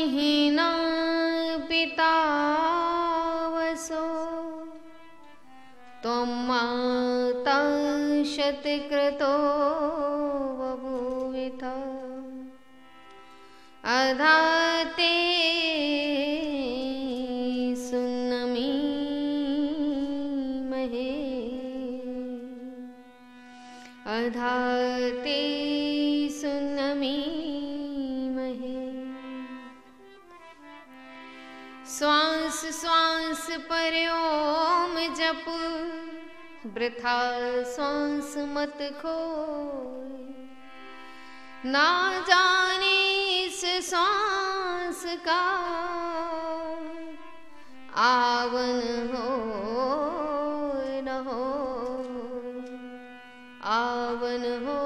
विहीना पिता वसो त्वं माता शतक्रतो बभूविथ अधा ते सुन्नमीमहे अधा ते सुन्नमीमहे। श्वास श्वास पर ओम जप वृथा श्वास मत खोए ना जाने इस श्वास का आवन हो न हो आवन हो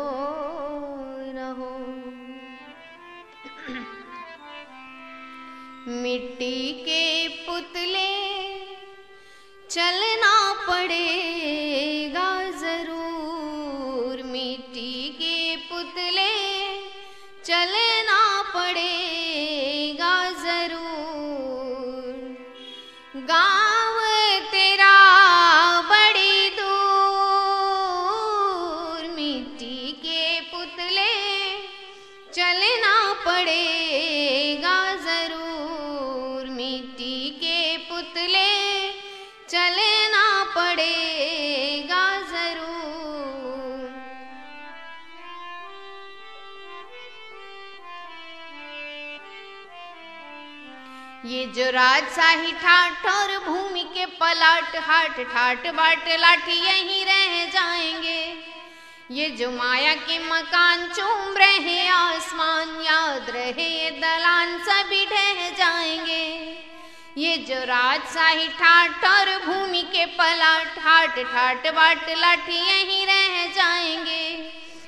न हो। मिट्टी के पुतले चलना पड़ेगा जरूर मिट्टी के पुतले चलना पड़ेगा जरूर। गाँव तेरा बड़ी दूर मिट्टी के पुतले चलना पड़ेगा जरूर मिट्टी के पुतले चलना पड़ेगा जरूर। ये जो राजशाही ठाठ और भूमि के पलाट हाट ठाट बाट लाठी यहीं रह जाएंगे। ये जो माया के मकान चूम रहे आसमान याद रहे ये दलान सभी ढह जाएंगे। ये जो राजशाही ठाट और भूमि के पलाट हाट ठाट बाट लाठी यहीं रह जाएंगे।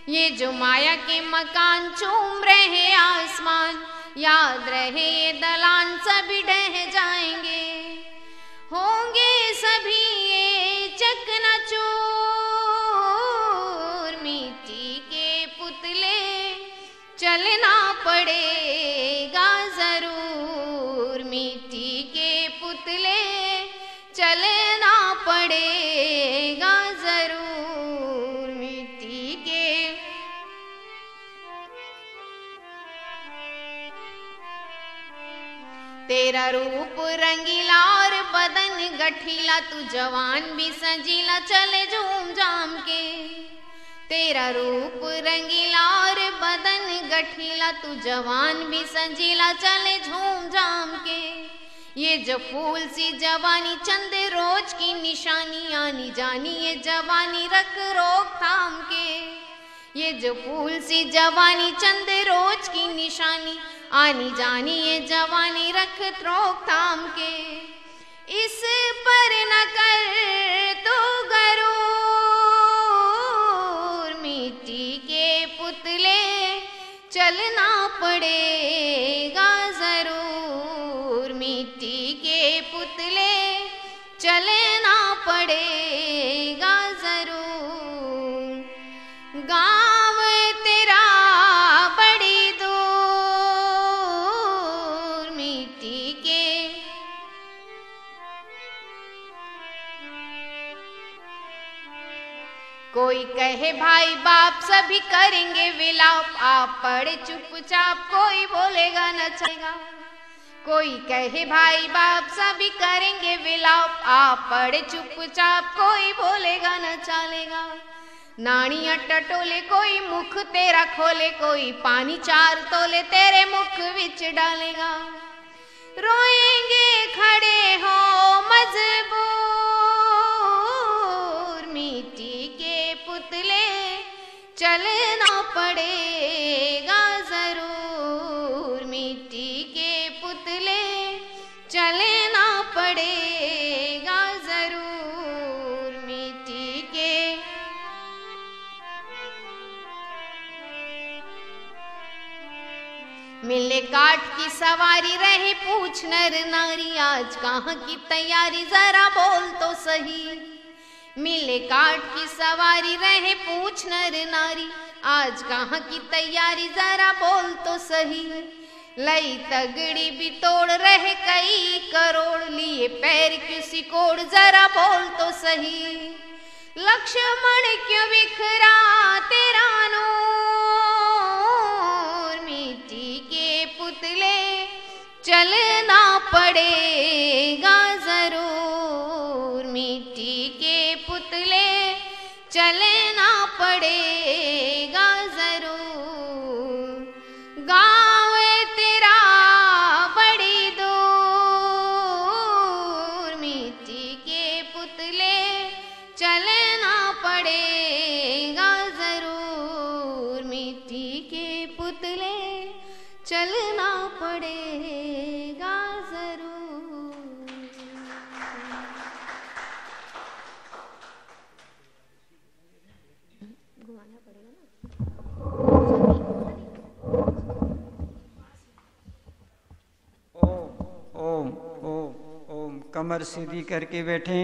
ये जो माया के मकान चूम रहे आसमान याद रहे ये दलान सभी ढह जाएंगे। होंगे सभी ये चकनाचूर मिट्टी के पुतले चलना पड़ेगा जरूर मिट्टी के पुतले चलना पड़ेगा जरूर मिट्टी के। तेरा रूप रंगीला और बदन गठीला तू जवान भी संजीला चले झूम जाम के। तेरा रूप रंगीला और बदन गठीला तू जवान भी संजीला चले झूम जाम के। ये जो फूल सी जवानी चंद रोज की निशानी आनी जानी ये जवानी रख रोक थाम के। ये जो फूल सी जवानी चंद रोज की निशानी आनी जानी ये जवानी रख रोक थाम के। इस पर न कर तो गरूर मिट्टी के पुतले चलना पड़ेगा जरूर मिट्टी के पुतले चलना पड़ेगा जरूर। गाँव तेरा बड़ी दूर मिट्टी के कोई कहे भाई बाप सभी करेंगे विलाप आप पड़े चुपचाप कोई बोलेगा न चलेगा। कोई कहे भाई बाप सभी करेंगे विलाप आप पड़े चुपचाप कोई बोलेगा न चलेगा। नाणियां टटोले कोई मुख तेरा खोले कोई पानी 4 तोले तेरे मुख विच डालेगा। रोएंगे खड़े हो मजबूर मिट्टी के पुतले चलना पड़ेगा जरूर मिट्टी के पुतले चलना पड़ेगा जरूर मिट्टी के। मिले काठ की सवारी रहे पूछ नर नारी आज कहाँ की तैयारी जरा बोल तो सही। मिले काठ की सवारी रहे पूछ नर नारी आज कहाँ की तैयारी जरा बोल तो सही। लई तगड़ी भी तोड़ रहे कई करोड़, लिए पैर क्यों सिकोड़ जरा बोल तो सही। लक्ष्मण क्यों बिखरा तेरा नूर, मिट्टी के पुतले चलना पड़ेगा जरूर, मिट्टी के पुतले चलना पड़ेगा जरूर। गाँव तेरा बड़ी दूर, मिट्टी के पुतले चलना पड़ेगा जरूर, मिट्टी के पुतले चलना पड़ेगा जरूर। घुमाना पड़ेगा ना। ओम ओम ओम ओम। कमर सीधी करके बैठे,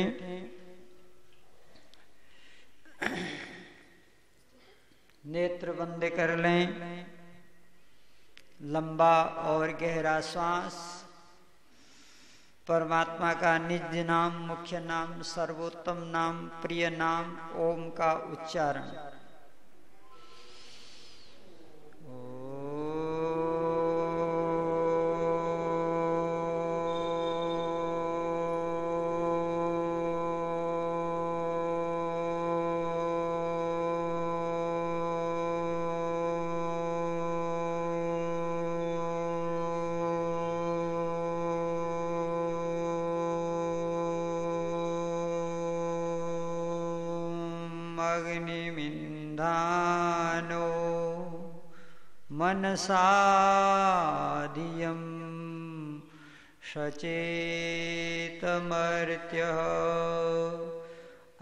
नेत्र बंद कर लें। लंबा और गहरा श्वास, परमात्मा का निज नाम, मुख्य नाम, सर्वोत्तम नाम, प्रिय नाम ओम का उच्चारण। अग्निमिन्धानो मनसाधियं सचेतमर्त्यः,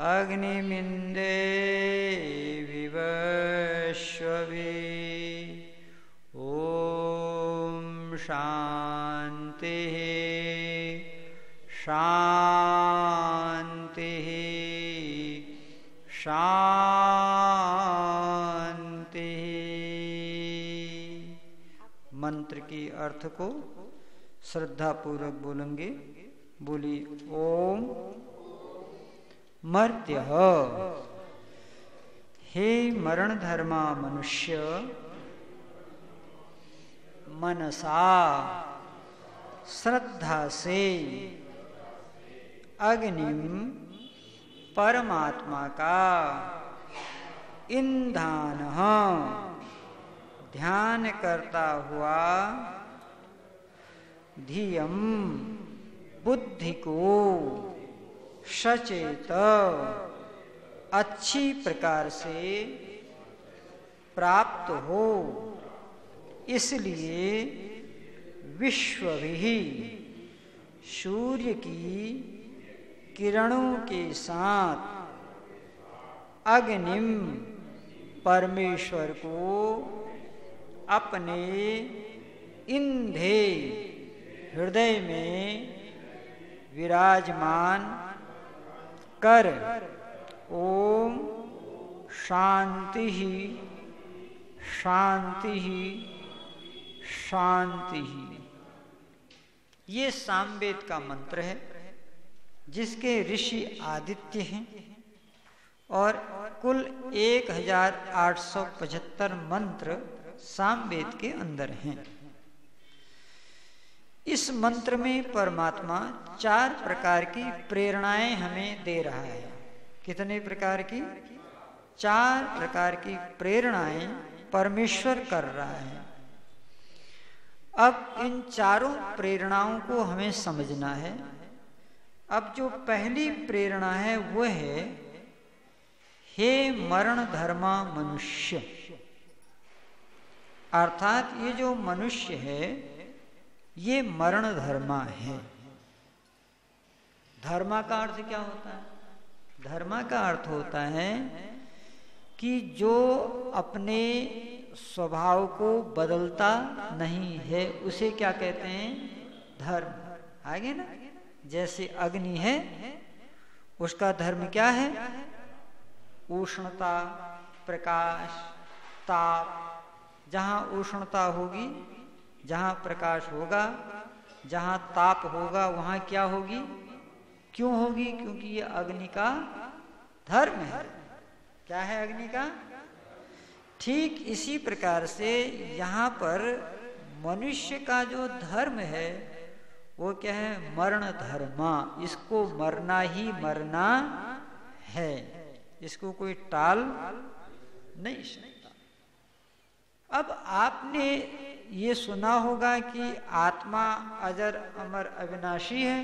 अग्निमिन्दे विवश्ववे। ओम शान्तिः शान्तिः शांति। मंत्र की अर्थ को श्रद्धा पूर्वक बोलेंगे। बोली ओम। मर्त्यः, हे मरण धर्मा मनुष्य, मनसा श्रद्धा से अग्निम परमात्मा का ईंधन ध्यान करता हुआ, धियम बुद्धि को, सचेत अच्छी प्रकार से प्राप्त हो, इसलिए विश्व भी सूर्य की किरणों के साथ अग्निम परमेश्वर को अपने इंधे हृदय में विराजमान कर ओम शांति ही शांति ही शांति ही। ये सामवेद का मंत्र है जिसके ऋषि आदित्य हैं और कुल 1875 मंत्र सामवेद के अंदर हैं। इस मंत्र में परमात्मा 4 प्रकार की प्रेरणाएं हमें दे रहा है। कितने प्रकार की? 4 प्रकार की प्रेरणाएं परमेश्वर कर रहा है। अब इन चारों प्रेरणाओं को हमें समझना है। अब जो पहली प्रेरणा है वह है, हे मरण धर्मा मनुष्य। अर्थात ये जो मनुष्य है ये मरण धर्मा है। धर्मा का अर्थ क्या होता है? धर्मा का अर्थ होता है कि जो अपने स्वभाव को बदलता नहीं है उसे क्या कहते हैं? धर्म। आगे ना, जैसे अग्नि है उसका धर्म क्या है? उष्णता, प्रकाश, ताप। जहाँ उष्णता होगी जहाँ प्रकाश होगा, जहाँ ताप होगा, वहाँ क्या होगी? क्यों होगी? क्योंकि ये अग्नि का धर्म है। क्या है अग्नि का? ठीक इसी प्रकार से यहाँ पर मनुष्य का जो धर्म है वो क्या है? मरण धर्मा। इसको मरना ही मरना है, इसको कोई टाल नहीं सकता। अब आपने ये सुना होगा कि आत्मा अजर अमर अविनाशी है,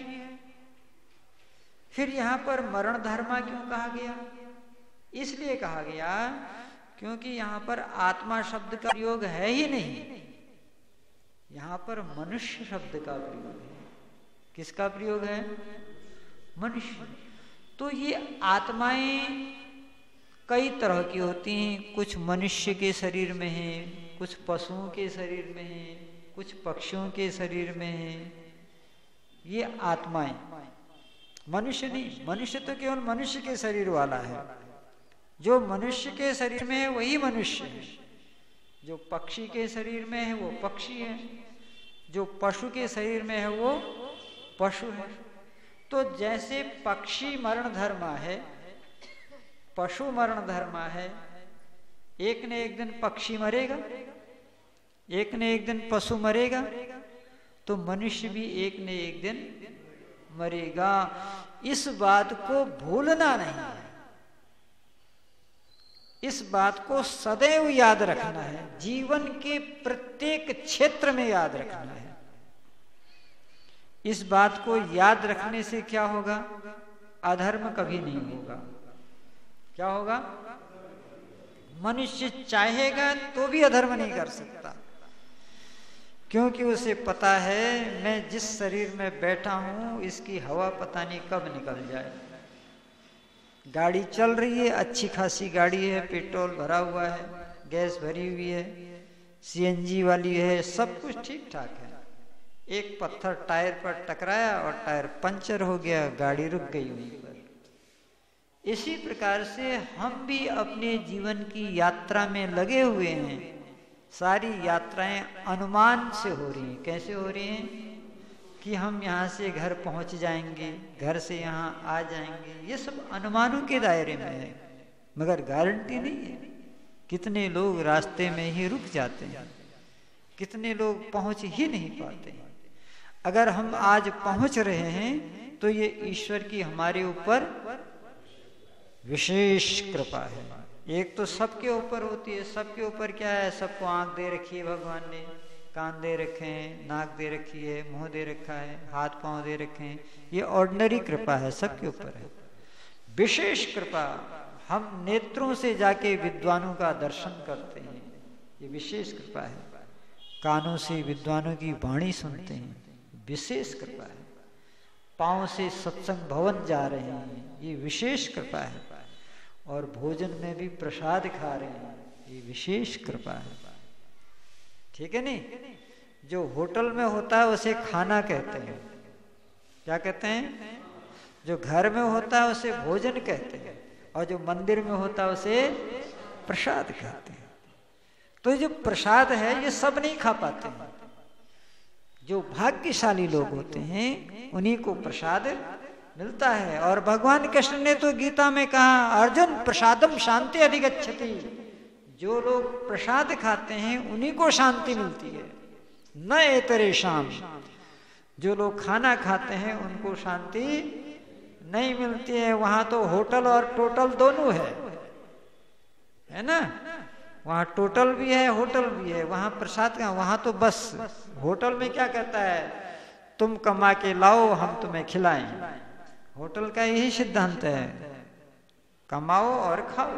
फिर यहाँ पर मरण धर्मा क्यों कहा गया? इसलिए कहा गया क्योंकि यहाँ पर आत्मा शब्द का प्रयोग है ही नहीं, यहाँ पर मनुष्य शब्द का प्रयोग है। किसका प्रयोग है? मनुष्य। तो ये आत्माएं कई तरह की होती हैं, कुछ मनुष्य के शरीर में हैं, कुछ पशुओं के शरीर में हैं, कुछ पक्षियों के शरीर में हैं। ये आत्माएं, मनुष्य नहीं। मनुष्य तो केवल मनुष्य के शरीर वाला है। जो मनुष्य के शरीर में है वही मनुष्य है, जो पक्षी के शरीर में है वो पक्षी है, जो पशु के शरीर में है वो पशु है। तो जैसे पक्षी मरण धर्मा है, पशु मरण धर्मा है, एक न एक दिन पक्षी मरेगा, एक न एक दिन पशु मरेगा, तो मनुष्य भी एक न एक दिन मरेगा। इस बात को भूलना नहीं है, इस बात को सदैव याद रखना है, जीवन के प्रत्येक क्षेत्र में याद रखना है। इस बात को याद रखने से क्या होगा? अधर्म कभी नहीं होगा। क्या होगा? मनुष्य चाहेगा तो भी अधर्म नहीं कर सकता, क्योंकि उसे पता है मैं जिस शरीर में बैठा हूं इसकी हवा पता नहीं कब निकल जाए। गाड़ी चल रही है, अच्छी खासी गाड़ी है, पेट्रोल भरा हुआ है, गैस भरी हुई है, सीएनजी वाली है, सब कुछ ठीक ठाक है। एक पत्थर टायर पर टकराया और टायर पंचर हो गया, गाड़ी रुक गई वहीं पर। इसी प्रकार से हम भी अपने जीवन की यात्रा में लगे हुए हैं। सारी यात्राएं अनुमान से हो रही हैं। कैसे हो रही हैं? कि हम यहाँ से घर पहुँच जाएंगे, घर से यहाँ आ जाएंगे, ये सब अनुमानों के दायरे में है, मगर गारंटी नहीं है। कितने लोग रास्ते में ही रुक जाते हैं, कितने लोग पहुँच ही नहीं पाते हैं। अगर हम आज पहुँच रहे हैं तो ये ईश्वर की हमारे ऊपर विशेष कृपा है। एक तो सबके ऊपर होती है। सबके ऊपर क्या है? सबको आंख दे रखी है भगवान ने, कान दे रखे हैं, नाक दे रखी है, मुंह दे रखा है, हाथ पांव दे रखे हैं। ये ऑर्डिनरी कृपा है, सबके ऊपर है। विशेष कृपा, हम नेत्रों से जाके विद्वानों का दर्शन करते हैं, ये विशेष कृपा है। कानों से विद्वानों की वाणी सुनते हैं, विशेष कृपा है। पांव से सत्संग भवन जा रहे हैं, ये विशेष कृपा है। और भोजन में भी प्रसाद खा रहे हैं, ये विशेष कृपा है। ठीक है नहीं? जो होटल में होता है उसे खाना कहते हैं। क्या कहते हैं? जो घर में होता है उसे भोजन कहते हैं, और जो मंदिर में होता है उसे प्रसाद कहते हैं। तो ये जो प्रसाद है ये सब नहीं खा पाते हैं। जो भाग्यशाली लोग होते हैं उन्हीं को प्रसाद मिलता है। और भगवान कृष्ण ने तो गीता में कहा, अर्जुन प्रसादम शांति अधिगच्छति। जो लोग प्रसाद खाते हैं उन्हीं को शांति मिलती है, न एतरेषाम। जो लोग खाना खाते हैं उनको शांति नहीं मिलती है। वहां तो होटल और टोटल दोनों है ना? वहां टोटल भी है, होटल भी है। वहां प्रसाद का, वहां तो बस होटल में क्या कहता है, तुम कमा के लाओ हम तुम्हें खिलाएं। होटल का यही सिद्धांत है, कमाओ और खाओ।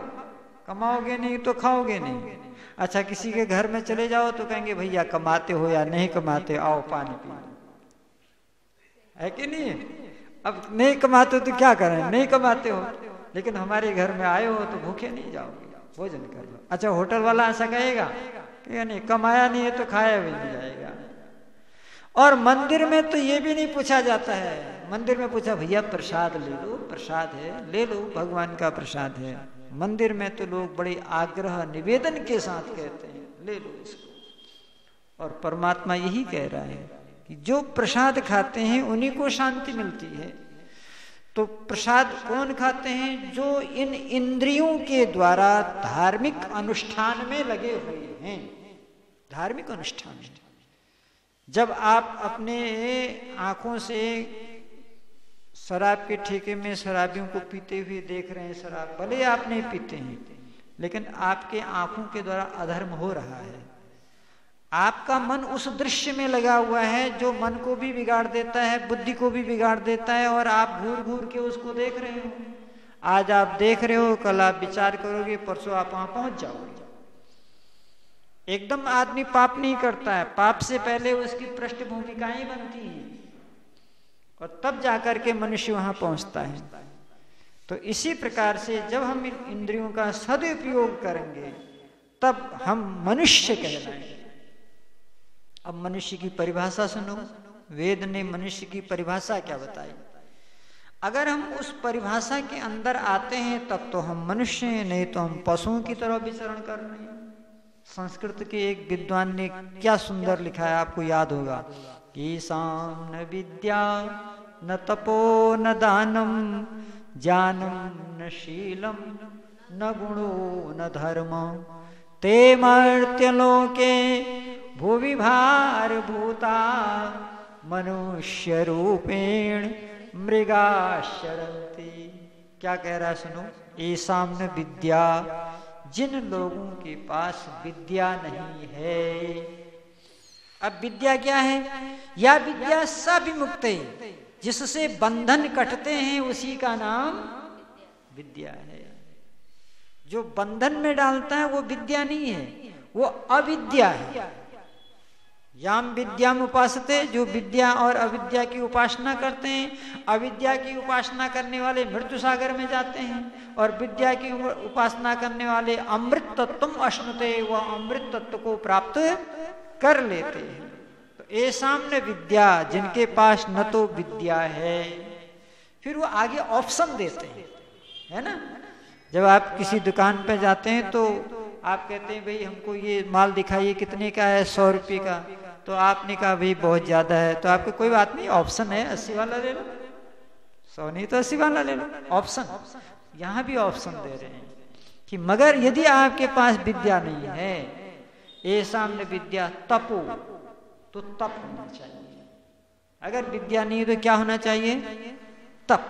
कमाओगे नहीं तो खाओगे नहीं। अच्छा, किसी के घर में चले जाओ तो कहेंगे भैया कमाते हो या नहीं कमाते, आओ पानी पी लो, है कि नहीं? अब नहीं कमाते तो क्या करें? नहीं कमाते हो, लेकिन हमारे घर में आए हो तो भूखे नहीं जाओगे, भोजन कर लो। अच्छा, होटल वाला ऐसा कहेगा? नहीं, कमाया नहीं है तो खाया भी नहीं जाएगा। और मंदिर में तो ये भी नहीं पूछा जाता है। मंदिर में पूछा भैया प्रसाद ले लो, प्रसाद है ले लो, भगवान का प्रसाद है। मंदिर में तो लोग बड़े आग्रह निवेदन के साथ कहते हैं ले लो इसको। और परमात्मा यही कह रहा है कि जो प्रसाद खाते हैं उन्हीं को शांति मिलती है। तो प्रसाद कौन खाते हैं? जो इन इंद्रियों के द्वारा धार्मिक अनुष्ठान में लगे हुए हैं। धार्मिक अनुष्ठान, जब आप अपने आंखों से शराब के ठेके में शराबियों को पीते हुए देख रहे हैं, शराब भले आप नहीं पीते हैं, लेकिन आपके आंखों के द्वारा अधर्म हो रहा है। आपका मन उस दृश्य में लगा हुआ है जो मन को भी बिगाड़ देता है, बुद्धि को भी बिगाड़ देता है, और आप घूर घूर के उसको देख रहे हो। आज आप देख रहे हो, कल आप विचार करोगे, परसों आप वहां पहुंच जाओगे। एकदम आदमी पाप नहीं करता है, पाप से पहले उसकी पृष्ठभूमिकाएं बनती हैं और तब जाकर के मनुष्य वहां पहुंचता है। तो इसी प्रकार से जब हम इन इंद्रियों का सदुपयोग करेंगे तब हम मनुष्य कहलाएंगे। अब मनुष्य की परिभाषा सुनो, वेद ने मनुष्य की परिभाषा क्या बताई। अगर हम उस परिभाषा के अंदर आते हैं तब तो हम मनुष्य हैं, नहीं तो हम पशुओं की तरह विचरण कर रहे हैं। संस्कृत के एक विद्वान ने क्या सुंदर लिखा है, आपको याद होगा कि साम न विद्या न तपो न दानम ज्ञानम न शीलम न गुणो न धर्म ते मर्त्यलोके भुवि भार भूता मनुष्य रूपेण मृगाशरन्ति। क्या कह रहा है सुनो, ऐसाम न विद्या, जिन लोगों के पास विद्या नहीं है। अब विद्या क्या है? या विद्या स विमुक्ते, जिससे बंधन कटते हैं उसी का नाम विद्या है। जो बंधन में डालता है वो विद्या नहीं है, वो अविद्या है। याम विद्याम उपासते, जो विद्या और अविद्या की उपासना करते हैं। अविद्या की उपासना करने वाले मृत्यु सागर में जाते हैं और विद्या की उपासना करने वाले अमृत तत्व अश्नुते, वह अमृत तत्व को प्राप्त कर लेते हैं। तो ऐसा न विद्या, जिनके पास न तो विद्या है। फिर वो आगे ऑप्शन देते हैं, है ना। जब आप किसी दुकान पे जाते हैं तो आप कहते हैं भाई हमको ये माल दिखाइए, कितने का है? 100 रुपये का। तो आपने कहा भाई बहुत ज्यादा है, तो आपको कोई बात नहीं, ऑप्शन है 80 वाला ले लो, 100 नहीं तो 80 वाला ले लो। ऑप्शन, यहाँ भी ऑप्शन दे रहे हैं कि मगर यदि आपके पास विद्या नहीं है, ऐसा न विद्या तपो, तो तप होना चाहिए। अगर विद्या नहीं है तो क्या होना चाहिए? तप।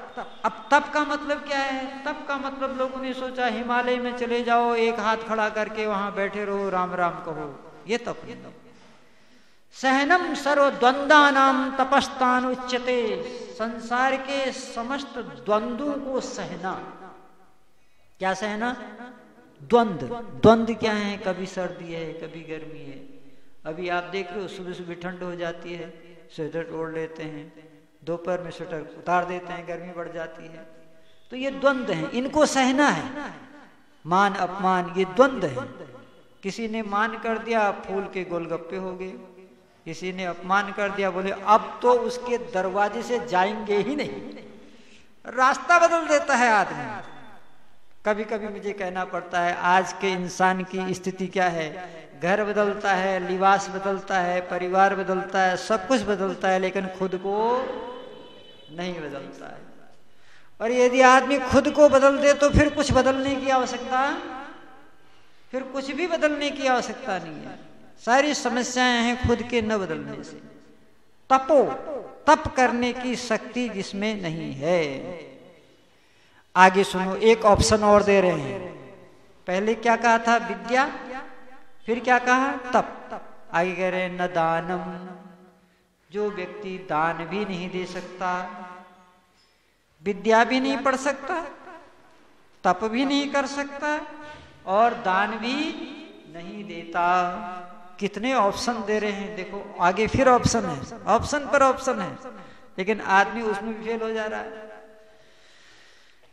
अब तप का मतलब क्या है? तप का मतलब लोगों ने सोचा हिमालय में चले जाओ, एक हाथ खड़ा करके वहां बैठे रहो, राम राम कहो, ये तप नहीं। सहनम सर्व द्वंद्वानाम तपस्तान उच्यते, संसार के समस्त द्वंद्वों को सहना। क्या सहना? द्वंद्व। द्वंद्व क्या है? कभी सर्दी है, कभी गर्मी है। अभी आप देख रहे हो सुबह सुबह ठंड हो जाती है, स्वेटर ओढ़ लेते हैं, दोपहर में स्वेटर उतार देते हैं, गर्मी बढ़ जाती है। तो ये द्वंद्व है, इनको सहना है। मान अपमान, ये द्वंद्व है। किसी ने मान कर दिया, फूल के गोलगप्पे हो गए। किसी ने अपमान कर दिया, बोले अब तो उसके दरवाजे से जाएंगे ही नहीं। रास्ता बदल देता है आदमी। कभी कभी मुझे कहना पड़ता है आज के इंसान की स्थिति क्या है। घर बदलता है, लिबास बदलता है, परिवार बदलता है, सब कुछ बदलता है, लेकिन खुद को नहीं बदलता है। और यदि आदमी खुद को बदल दे तो फिर कुछ बदलने की आवश्यकता, फिर कुछ भी बदलने की आवश्यकता नहीं है। सारी समस्याएं हैं खुद के न बदलने से। तपो, तप करने की शक्ति जिसमें नहीं है। आगे सुनो, एक ऑप्शन और दे रहे हैं। पहले क्या कहा था? विद्या, फिर क्या कहा? तप। आगे कह रहे हैं न दानम, जो व्यक्ति दान भी नहीं दे सकता, विद्या भी नहीं पढ़ सकता, तप भी नहीं कर सकता और दान भी नहीं देता। कितने ऑप्शन दे रहे हैं देखो। आगे फिर ऑप्शन है, ऑप्शन पर ऑप्शन है, लेकिन आदमी उसमें भी फेल हो जा रहा है।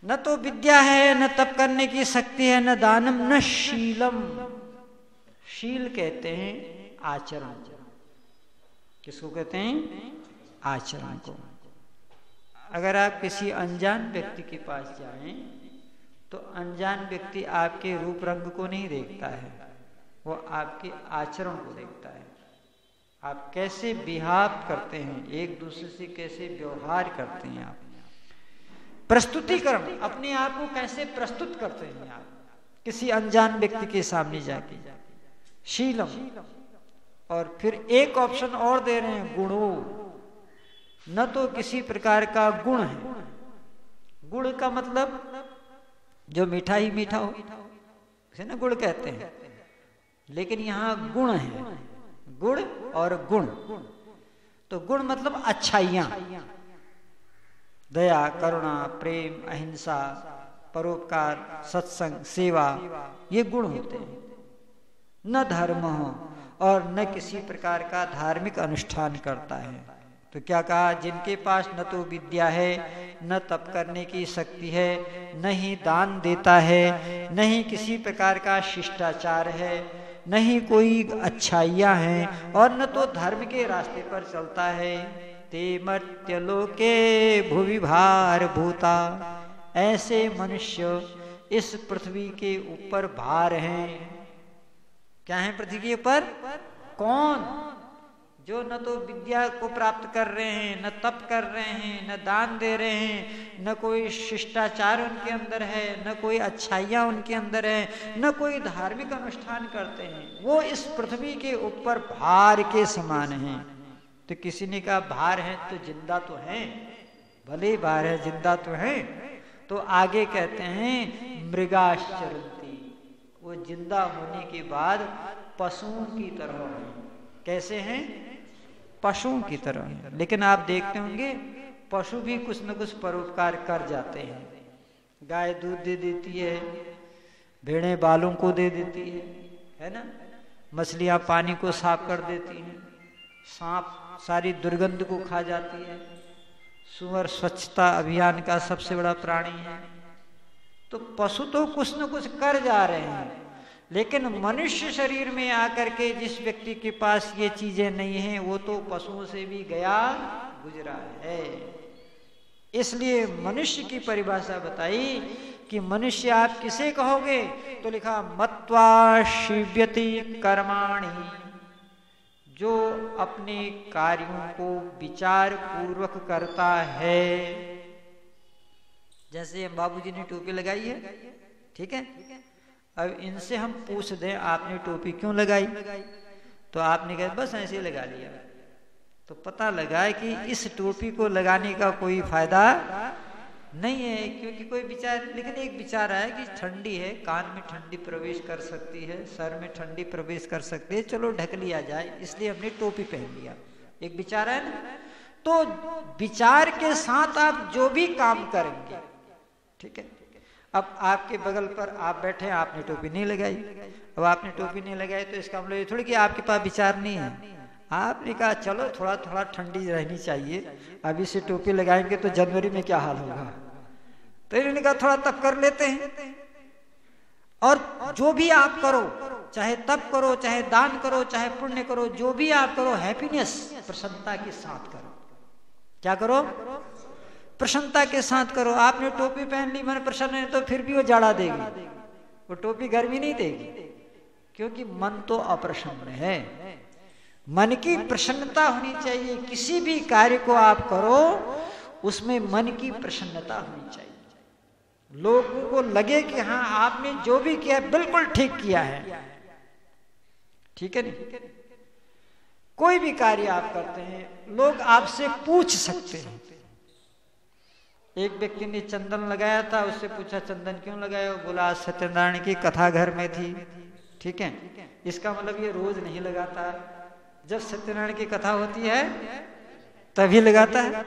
न तो विद्या है, न तप करने की शक्ति है, न दानम, न शीलम। शील कहते हैं आचरण। किसको कहते हैं? आचरण को। अगर आप किसी अनजान व्यक्ति के पास जाएं तो अनजान व्यक्ति आपके रूप रंग को नहीं देखता है, वो आपके आचरण को देखता है। आप कैसे बिहाव करते हैं, एक दूसरे से कैसे व्यवहार करते हैं, आप प्रस्तुतिकरण, अपने आप को कैसे प्रस्तुत करते हैं आप किसी अनजान व्यक्ति के सामने जाके। शीलम, और फिर एक ऑप्शन और दे रहे हैं, गुणो, न तो किसी प्रकार का गुण है। गुण का मतलब जो मीठा ही मीठा हो, उसे ना गुण कहते हैं, लेकिन यहाँ गुण है, गुण और गुण। तो गुण मतलब अच्छाइयां, दया, करुणा, प्रेम, अहिंसा, परोपकार, सत्संग, सेवा, ये गुण होते हैं। न धर्म हो और न किसी प्रकार का धार्मिक अनुष्ठान करता है। तो क्या कहा, जिनके पास न तो विद्या है, न तप करने की शक्ति है, न ही दान देता है, न ही किसी प्रकार का शिष्टाचार है, न ही कोई अच्छाइयाँ हैं, और न तो धर्म के रास्ते पर चलता है। ते मर्त्यलोके भुवि भार भूता, ऐसे मनुष्य इस पृथ्वी के ऊपर भार हैं। क्या है पृथ्वी के ऊपर? कौन? जो न तो विद्या को प्राप्त कर रहे हैं, न तप कर रहे हैं, न दान दे रहे हैं, न कोई शिष्टाचार उनके अंदर है, न कोई अच्छाइयाँ उनके अंदर है, न कोई धार्मिक अनुष्ठान करते हैं। वो इस पृथ्वी के ऊपर भार के समान हैं। तो किसी ने कहा भार है तो जिंदा तो हैं, भले भार है जिंदा तो हैं। तो आगे कहते हैं मृगाश्चरन्ति, वो जिंदा होने के बाद पशुओं की तरह हैं। कैसे हैं? पशुओं की तरह हैं। लेकिन आप देखते होंगे पशु भी कुछ न कुछ परोपकार कर जाते हैं। गाय दूध दे देती है, भेड़ें बालों को दे देती है ना, मछलियां पानी को साफ कर देती हैं, सांप सारी दुर्गंध को खा जाती है, सुअर स्वच्छता अभियान का सबसे बड़ा प्राणी है। तो पशु तो कुछ न कुछ कर जा रहे हैं, लेकिन मनुष्य शरीर में आकर के जिस व्यक्ति के पास ये चीजें नहीं हैं, वो तो पशुओं से भी गया गुजरा है। इसलिए मनुष्य की परिभाषा बताई कि मनुष्य आप किसे कहोगे? तो लिखा मत्वा शिव्यति कर्माणि, जो अपने कार्यों को विचार पूर्वक करता है। जैसे बाबूजी ने टोपी लगाई है, ठीक है, अब इनसे हम पूछ दें आपने टोपी क्यों लगाई, तो आपने कहा बस ऐसे लगा लिया। तो पता लगा कि इस टोपी को लगाने का कोई फायदा नहीं है, क्योंकि कोई विचार, लेकिन एक विचार आया कि ठंडी है, कान में ठंडी प्रवेश कर सकती है, सर में ठंडी प्रवेश कर सकती है, चलो ढक लिया जाए, इसलिए हमने टोपी पहन लिया। एक विचार है ना। तो विचार के साथ आप जो भी काम करेंगे, ठीक है। अब आपके बगल पर आप बैठे, आपने टोपी नहीं लगाई। अब आपने टोपी नहीं लगाई तो इसका मतलब ये थोड़ी कि आपके पास विचार नहीं है। आपने कहा चलो थोड़ा थोड़ा ठंडी रहनी चाहिए, अभी से टोपी लगाएंगे तो जनवरी में क्या हाल होगा। तो इन्होंने कहा थोड़ा तप कर लेते हैं। और जो भी आप करो, चाहे तप करो, चाहे दान करो, चाहे पुण्य करो, जो भी आप करो हैप्पीनेस, प्रसन्नता के साथ करो। क्या करो? प्रसन्नता के साथ करो। आपने टोपी पहन ली, मन प्रसन्न है, तो फिर भी वो जाड़ा देगी, वो टोपी गर्मी नहीं देगी, क्योंकि मन तो अप्रसन्न है। मन की प्रसन्नता होनी चाहिए। किसी भी कार्य को आप करो उसमें मन की प्रसन्नता होनी चाहिए, लोगों को लगे कि हाँ आपने जो भी किया बिल्कुल ठीक किया है, ठीक है नहीं। कोई भी कार्य आप करते हैं लोग आपसे पूछ सकते हैं। एक व्यक्ति ने चंदन लगाया था, उससे पूछा चंदन क्यों लगाया? बोला आज सत्यनारायण की कथा घर में थी, ठीक है। इसका मतलब ये रोज नहीं लगाता, जब सत्यनारायण की कथा होती है तभी लगाता है।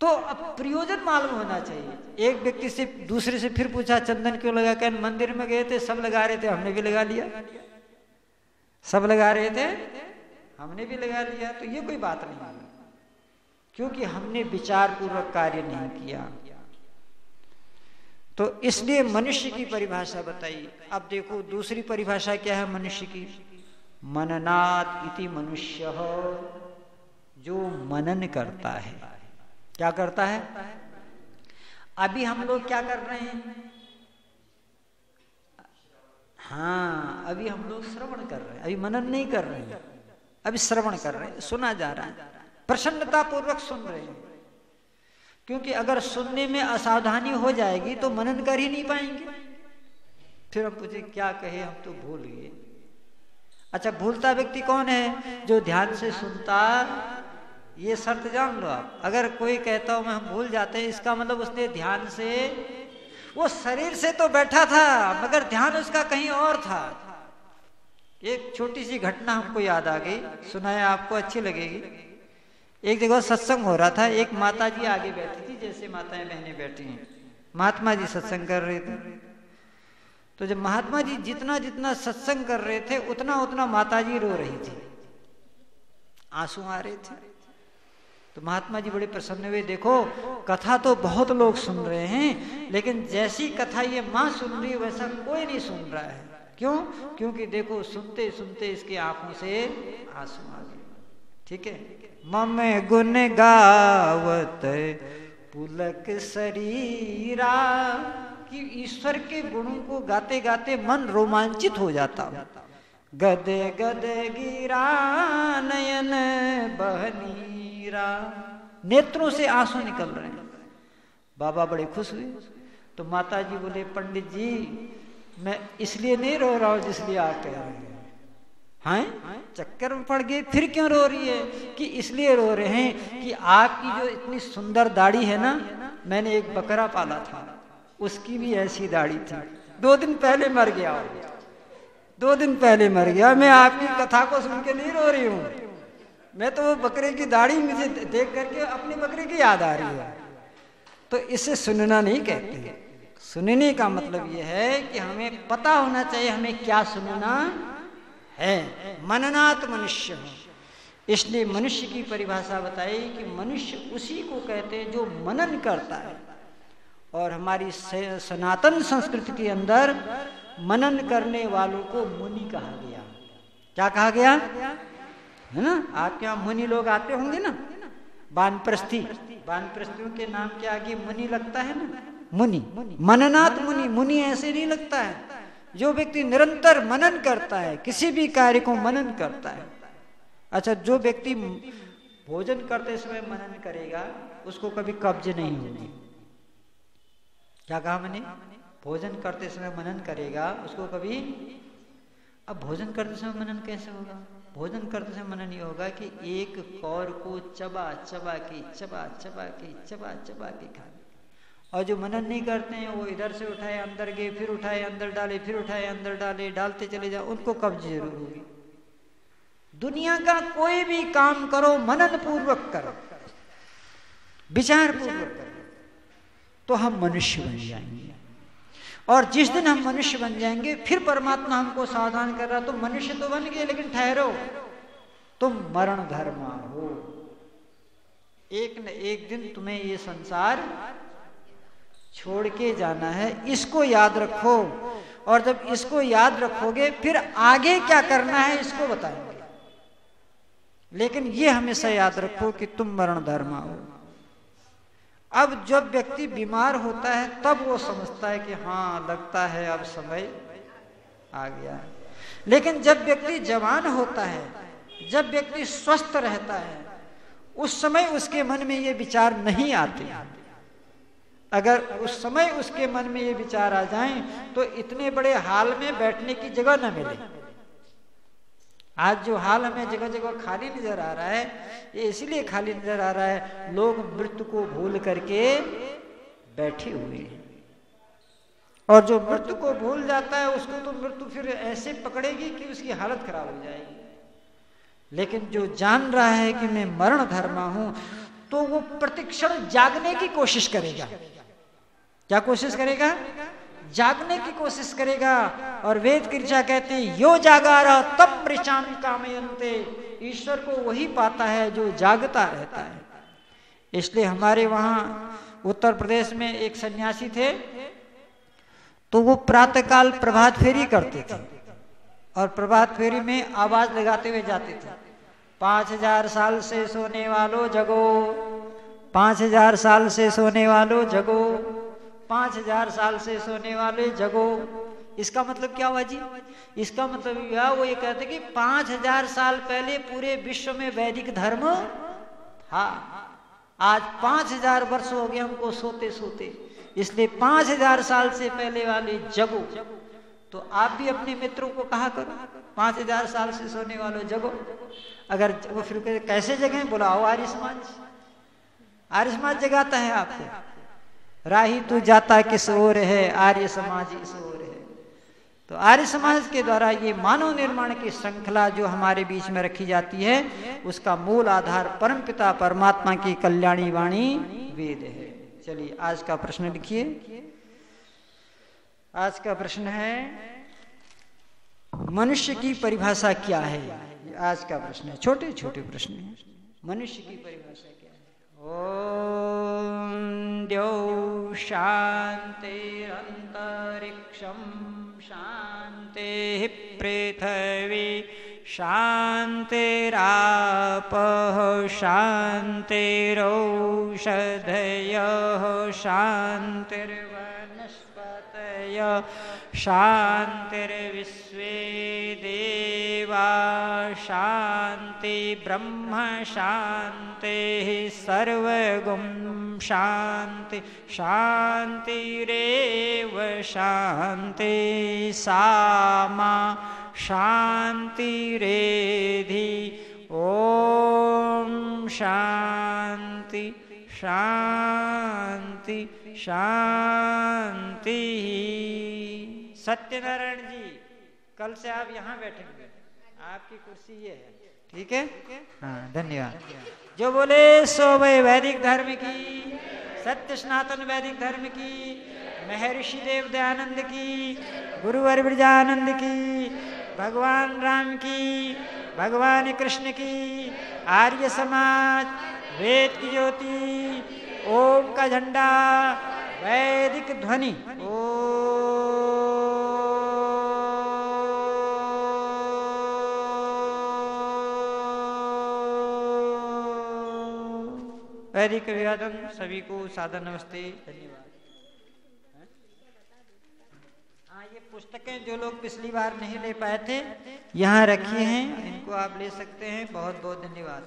तो अब प्रयोजन मालूम होना चाहिए। एक व्यक्ति से दूसरे से फिर पूछा चंदन क्यों लगा? कह मंदिर में गए थे, सब लगा रहे थे, हमने भी लगा लिया। सब लगा रहे थे, हमने भी लगा लिया। तो ये कोई बात नहीं है, क्योंकि हमने विचार पूर्वक कार्य नहीं किया। तो इसलिए मनुष्य की परिभाषा बताई। अब देखो दूसरी परिभाषा क्या है मनुष्य की? मननात् इति मनुष्य, जो मनन करता है। क्या करता है? अभी हम लोग क्या कर रहे हैं? हाँ, अभी हम लोग श्रवण कर रहे हैं, अभी मनन नहीं कर रहे हैं। अभी श्रवण कर रहे हैं, सुना जा रहा है, प्रसन्नता पूर्वक सुन रहे हैं। क्योंकि अगर सुनने में असावधानी हो जाएगी तो मनन कर ही नहीं पाएंगे। फिर हम पूछे क्या कहे, हम तो भूल गए। अच्छा, भूलता व्यक्ति कौन है? जो ध्यान से सुनता। ये शर्त जान लो आप। अगर कोई कहता हो मैं हम भूल जाते हैं, इसका मतलब उसने ध्यान से, वो शरीर से तो बैठा था मगर ध्यान उसका कहीं और था। एक छोटी सी घटना हमको याद आ गई, सुनाए आपको अच्छी लगेगी। एक जगह सत्संग हो रहा था, एक माता जी आगे बैठी थी, जैसे माताएं बहनें बैठी हैं। महात्मा जी सत्संग कर रहे थे। तो जब महात्मा जी जितना जितना सत्संग कर रहे थे उतना उतना माता जी रो रही थी, आंसू आ रहे थे। तो महात्मा जी बड़े प्रसन्न हुए, देखो कथा तो बहुत लोग सुन रहे हैं, लेकिन जैसी कथा ये माँ सुन रही है वैसा कोई नहीं सुन रहा है। क्यों? क्योंकि देखो सुनते सुनते इसकी आंखों से आंसू आ गए। ठीक है। मम गुण गावत पुलक शरीरा, कि ईश्वर के गुणों को गाते गाते मन रोमांचित हो जाता। गदे गदे गिरा नयन बहनीरा, नेत्रों से आंसू निकल रहे हैं। बाबा बड़े खुश हुए। तो माता जी बोले, पंडित जी मैं इसलिए नहीं रो रहा हूं जिसलिए आप कह रहे हैं। हाँ, चक्कर में पड़ गए। फिर क्यों रो रही है? कि इसलिए रो रहे हैं कि आपकी जो इतनी सुंदर दाढ़ी है ना, मैंने एक बकरा पाला था, उसकी भी ऐसी दाढ़ी थी, 2 दिन पहले मर गया। 2 दिन पहले मर गया। मैं आपकी कथा को सुन के नहीं रो रही हूँ, मैं तो वो बकरे की दाढ़ी मुझे देख करके अपने बकरे की याद आ रही है। तो इसे सुनना नहीं कहते। सुनने का मतलब यह है कि हमें पता होना चाहिए हमें क्या सुनना है। मननात् मनुष्य हो। इसलिए मनुष्य की परिभाषा बताई कि मनुष्य उसी को कहते हैं जो मनन करता है। और हमारी सनातन संस्कृति के अंदर मनन करने वालों को मुनि कहा गया। क्या कहा गया है ना? आपके यहाँ मुनि लोग आते होंगे ना, वानप्रस्थी। वानप्रस्थियों के नाम के आगे मुनि लगता है ना, मुनि। मननात् मुनि, मुनि ऐसे नहीं लगता है। जो व्यक्ति निरंतर मनन करता है, किसी भी कार्य को मनन करता है। अच्छा, जो व्यक्ति भोजन करते समय मनन करेगा उसको कभी कब्ज नहीं होगी। क्या कहा मैंने? भोजन करते समय मनन करेगा उसको कभी, अब भोजन करते समय मनन कैसे होगा? भोजन करते समय मनन ये होगा कि एक कौर को चबा चबा के खाना। और जो मनन नहीं करते हैं वो इधर से उठाए अंदर गए, फिर उठाए अंदर डाले, फिर उठाए अंदर डाले, डालते चले जाओ, उनको कब्ज जरूर होगी। दुनिया का कोई भी काम करो मनन पूर्वक करो, विचार पूर्वक करो, तो हम मनुष्य बन जाएंगे। और जिस दिन हम मनुष्य बन जाएंगे, फिर परमात्मा हमको सावधान कर रहा, तो मनुष्य तो बन गए लेकिन ठहरो, तुम मरण धर्मा हो। एक न एक दिन तुम्हें ये संसार छोड़ के जाना है, इसको याद रखो। और जब इसको याद रखोगे फिर आगे क्या करना है इसको बताएंगे। लेकिन ये हमेशा याद रखो कि तुम मरण धर्मा हो। अब जब व्यक्ति बीमार होता है तब वो समझता है कि हाँ लगता है अब समय आ गया है। लेकिन जब व्यक्ति जवान होता है, जब व्यक्ति स्वस्थ रहता है, उस समय उसके मन में ये विचार नहीं आते। अगर उस समय उसके मन में ये विचार आ जाएं तो इतने बड़े हाल में बैठने की जगह न मिले। आज जो हाल हमें जगह जगह खाली नजर आ रहा है, ये इसलिए खाली नजर आ रहा है, लोग मृत्यु को भूल करके बैठे हुए हैं। और जो मृत्यु को भूल जाता है उसको तो मृत्यु फिर ऐसे पकड़ेगी कि उसकी हालत खराब हो जाएगी। लेकिन जो जान रहा है कि मैं मरण धर्मा हूं, तो वो प्रतिक्षण जागने की कोशिश करेगा। क्या कोशिश करेगा? जागने की कोशिश करेगा। और वेद की ऋचा कहते हैं यो जागार तम ऋचाम कामयन्ते, ईश्वर को वही पाता है जो जागता रहता है। इसलिए हमारे वहां उत्तर प्रदेश में एक सन्यासी थे, तो वो प्रातःकाल प्रभात फेरी करते थे और प्रभात फेरी में आवाज लगाते हुए जाते थे, 5000 साल से सोने वालों जगो, 5000 साल से सोने वालों जगो, 5000 साल से सोने वाले जगो। इसका मतलब क्या हुआ जी? इसका मतलब यह वो ये कहते कि 5000 साल पहले पूरे विश्व में वैदिक धर्म था। आज 5000 वर्ष हो गए हमको सोते सोते, इसलिए 5000 साल से पहले वाले जगो। तो आप भी अपने मित्रों को कहा करो 5000 साल से सोने वालों जगो। अगर वो फिर कैसे जगह, बुलाओ आर्य समाज। आर्य समाज जगाता है आपको। राही तू जाता किस ओर है, आर्य समाज इस ओर है। तो आर्य समाज के द्वारा ये मानव निर्माण की श्रृंखला जो हमारे बीच में रखी जाती है, उसका मूल आधार परमपिता परमात्मा की कल्याणी वाणी वेद है। चलिए आज का प्रश्न लिखिए। आज का प्रश्न है मनुष्य की परिभाषा क्या है? आज का प्रश्न है, छोटे छोटे प्रश्न है। मनुष्य की परिभाषा क्या है? ओम द्यौ शांतिरंतरिक्षं शांति पृथ्वी शांतिरापः शांतिरौषधयः शांतिर्वनस्पतयः शांतिर्विश्वे देवा शांति ब्रह्म शांति सर्वगुण शांति शांतिरेव शांति सामा शांतिरेधि। ओम शांति शांति शांति। सत्यनारायण जी कल से आप यहाँ बैठेंगे, आपकी कुर्सी ये है, ठीक है? हाँ धन्यवाद। जो बोले सो वै वैदिक धर्म की, सत्य सनातन वैदिक धर्म की, महर्षि देव दयानंद की, गुरुवर ब्रजानंद की, भगवान राम की, भगवान कृष्ण की, आर्य समाज, वेद की ज्योति, ओम का झंडा, वैदिक ध्वनि। वैदिक अभिवादन। सभी को सादर नमस्ते, धन्यवाद। हाँ ये पुस्तकें जो लोग पिछली बार नहीं ले पाए थे यहाँ रखी हैं, इनको आप ले सकते हैं। बहुत बहुत धन्यवाद।